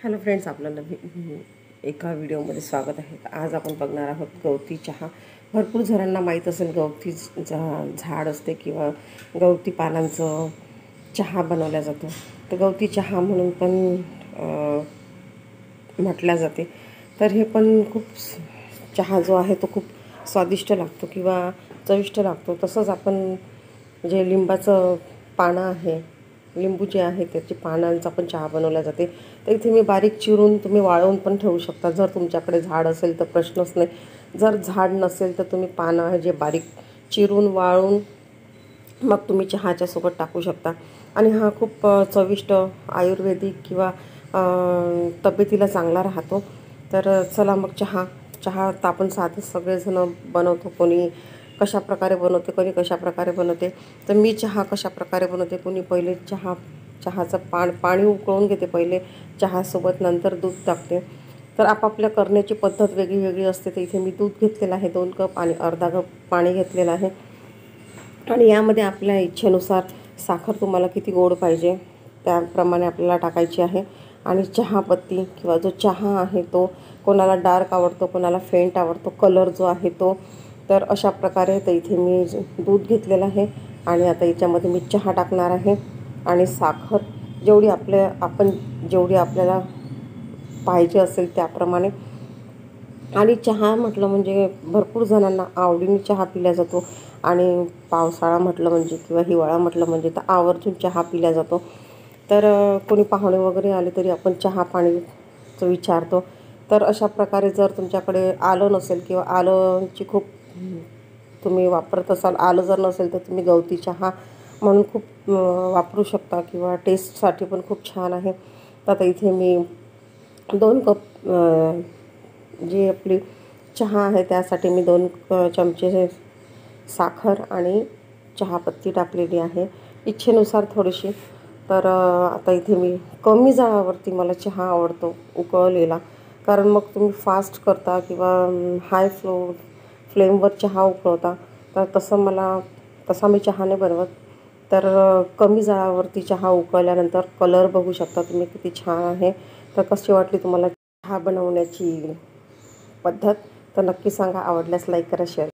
Hello friends, आपलं नवीन एका व्हिडिओमध्ये स्वागत आहे. आज आपण बघणार आहोत गवती चहा. भरपूर जणांना माहीत असेल गवती झाड असते किंवा गवती पानांचं चहा बनवला जातो. तर गवती चहा म्हणून पण म्हटल्या जाते. तर हे पण खूप चहा जो आहे तो खूप स्वादिष्ट लागतो किंवा चविष्ट लागतो. तसंच आपण जे लिंबाचं पानं आहे, लिंबू जे आहे त्याची पानांचा पण चहा बनवला जाते. तर इथे मी बारीक चिरून तुम्ही वाळवून पण ठेवू शकता. जर तुमच्याकडे झाड असेल तर प्रश्नच नाही. जर झाड नसेल तर तुम्ही पानं जे बारीक चिरून वाळवून मग तुम्ही चहाच्या सोबत टाकू शकता. आणि हा खूप चविष्ट आयुर्वेदिक किंवा तब्येतीला चांगला राहतो. तर चला मग चहा तर आपण साधं सगळेजण बनवतो. कोणी कशाप्रकारे बनवते, कोणी कशाप्रकारे बनवते. तर मी चहा कशाप्रकारे बनवते, कोणी पहिले चहाचं पाणी उकळून घेते पहिले चहासोबत, नंतर दूध टाकते. तर आपापल्या करण्याची पद्धत वेगळी वेगळी असते. तर इथे मी दूध घेतलेलं आहे 2 कप आणि अर्धा कप पाणी घेतलेलं आहे. आणि यामध्ये आपल्या इच्छेनुसार साखर तुम्हाला किती गोड पाहिजे त्याप्रमाणे आपल्याला टाकायची आहे. आणि चहापत्ती किंवा जो चहा आहे तो कोणाला डार्क आवडतो, कोणाला फेंट आवडतो, कलर जो आहे तो. तर अशा प्रकारे तर इथे मी दूध घेतलेलं आहे आणि आता याच्यामध्ये मी चहा टाकणार आहे आणि साखर जेवढी आपल्याला पाहिजे असेल त्याप्रमाणे. आणि चहा म्हटलं म्हणजे भरपूर जणांना आवडीने चहा पिला जातो. आणि पावसाळा म्हटलं म्हणजे किंवा हिवाळा म्हटलं म्हणजे तर आवर्जून चहा पिला जातो. तर कोणी पाहुणे वगैरे आले तरी आपण चहा पाणीचं विचारतो. तर अशा प्रकारे जर तुमच्याकडे आलं नसेल किंवा आलंची खूप तुम्ही वापरत असाल, आलं जर नसेल तर तुम्ही गवती चहा म्हणून खूप वापरू शकता किंवा टेस्टसाठी पण खूप छान आहे. तर आता इथे मी 2 कप जी आपली चहा आहे त्यासाठी मी 2 चमचे साखर आणि चहापत्ती टाकलेली आहे, इच्छेनुसार थोडीशी. तर आता इथे मी कमी जाळावरती मला चहा आवडतो उकळलेला. कारण मग तुम्ही फास्ट करता किंवा हाय फ्लेमवर चहा उकळवता, तर तसा मी चहा नाही बनवत. तर कमी जाळावरती चहा उकळल्यानंतर कलर बघू शकता तुम्ही किती छान आहे. तर कशी वाटली तुम्हाला चहा बनवण्याची पद्धत तर नक्की सांगा. आवडल्यास लाईक करा, शेअर